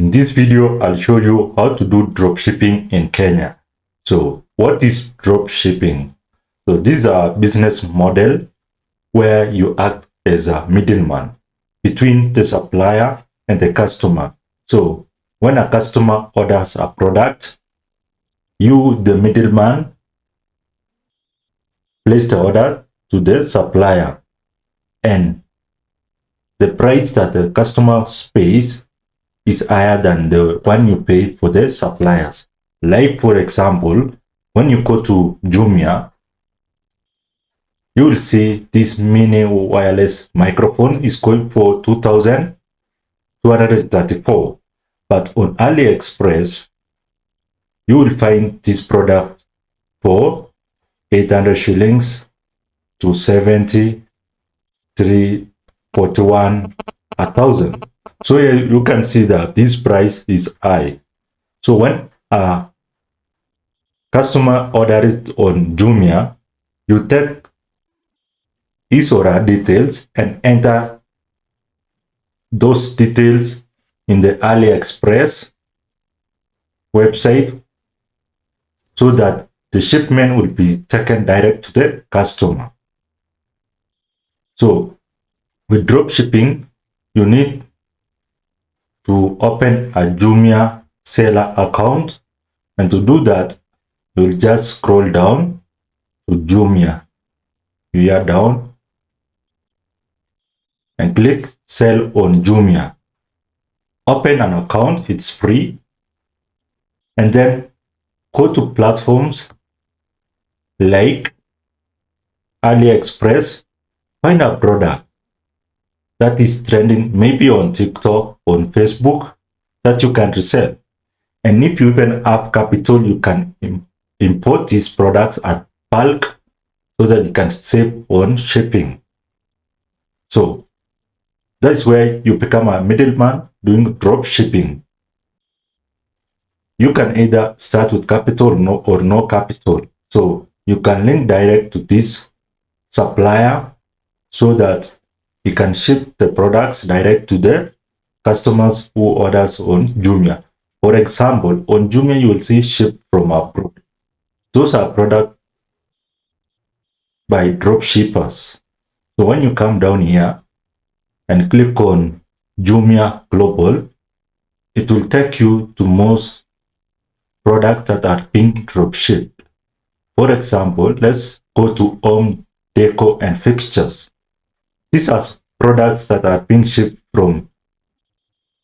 In this video, I'll show you how to do dropshipping in Kenya. So what is dropshipping? So this is a business model where you act as a middleman between the supplier and the customer. So when a customer orders a product, you, the middleman, place the order to the supplier, and the price that the customer pays is higher than the one you pay for the suppliers. Like for example, when you go to Jumia, you will see this mini wireless microphone is going for 2,234. But on Aliexpress, you will find this product for 800 shillings to 70, 341, 1,000. So here you can see that this price is high. So when a customer orders it on Jumia, you take his or her details and enter those details in the Aliexpress website so that the shipment will be taken direct to the customer. So with dropshipping, you need to open a Jumia seller account, and to do that, you'll just scroll down to Jumia. You are down and click sell on Jumia. Open an account, it's free, and then go to platforms like Aliexpress, find a product that is trending maybe on TikTok, on Facebook, that you can resell. And if you even have capital, you can import these products at bulk so that you can save on shipping. So that's where you become a middleman doing drop shipping. You can either start with capital or no capital. So you can link direct to this supplier so that you can ship the products direct to the customers who orders on Jumia. For example, on Jumia, you will see ship from abroad. Those are products by drop shippers. So when you come down here and click on Jumia Global, it will take you to most products that are being drop shipped. For example, let's go to home decor and fixtures. These are products that are being shipped from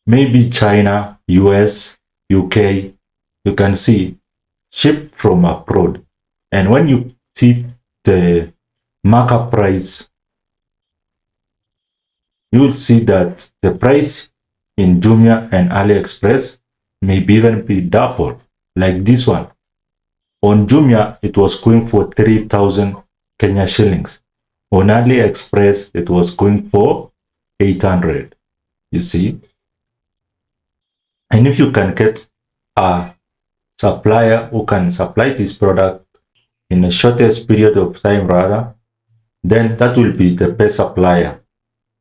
maybe China, US, UK. You can see shipped from abroad. And when you see the markup price, you will see that the price in Jumia and Aliexpress may even be double, like this one. On Jumia, it was going for 3,000 Kenya shillings. On Aliexpress, it was going for 800, you see. And if you can get a supplier who can supply this product in the shortest period of time rather, then that will be the best supplier.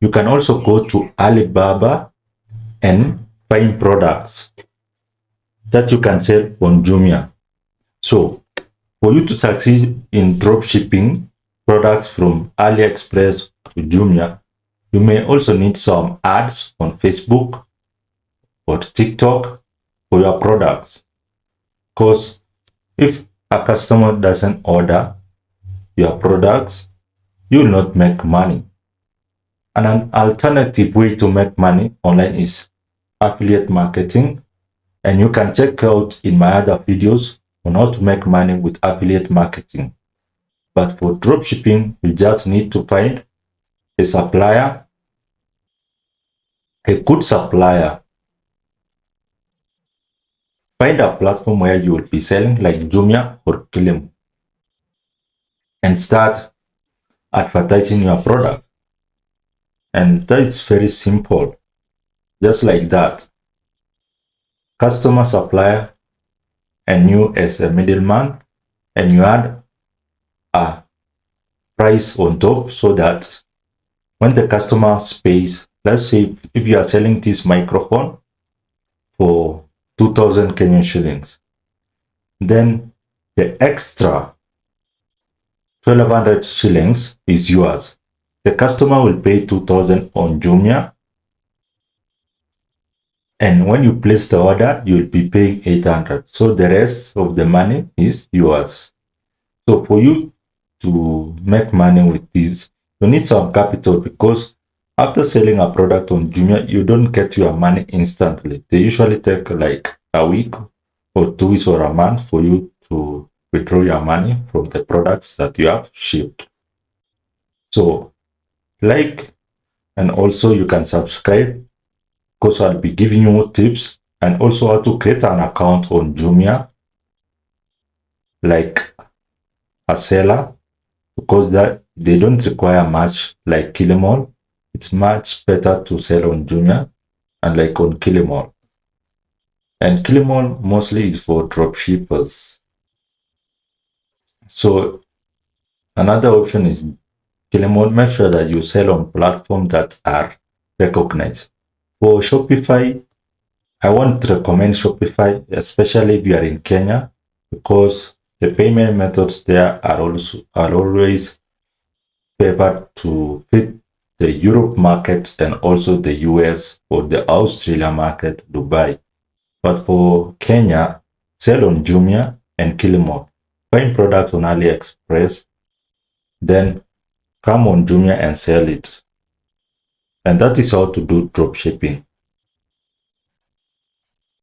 You can also go to Alibaba and find products that you can sell on Jumia. So for you to succeed in drop shipping products from Aliexpress to Jumia, you may also need some ads on Facebook or TikTok for your products. Because if a customer doesn't order your products, you will not make money. And an alternative way to make money online is affiliate marketing. And you can check out in my other videos on how to make money with affiliate marketing. But for dropshipping, you just need to find a supplier, a good supplier. Find a platform where you will be selling like Jumia or Kilim and start advertising your product. And that's very simple. Just like that. Customer, supplier, and you as a middleman, and you add a price on top so that when the customer pays, let's say if you are selling this microphone for 2,000 Kenyan shillings. Then the extra 1,200 shillings is yours. The customer will pay 2,000 on Jumia, and when you place the order, you will be paying 800. So the rest of the money is yours. So for you to make money with this, you need some capital, because after selling a product on Jumia, you don't get your money instantly. They usually take like a week or 2 weeks or a month for you to withdraw your money from the products that you have shipped. So like, and also you can subscribe, because I'll be giving you tips, and also how to create an account on Jumia like a seller, because that they don't require much like Kilimall. It's much better to sell on Jumia and like on Kilimall. And Kilimall mostly is for dropshippers. So another option is Kilimall. Make sure that you sell on platforms that are recognized. For Shopify, I won't recommend Shopify, especially if you are in Kenya, because the payment methods there are always favored to fit the Europe market and also the US or the Australia market, Dubai. But for Kenya, sell on Jumia and Kilimall. Find products on Aliexpress, then come on Jumia and sell it. And that is how to do dropshipping.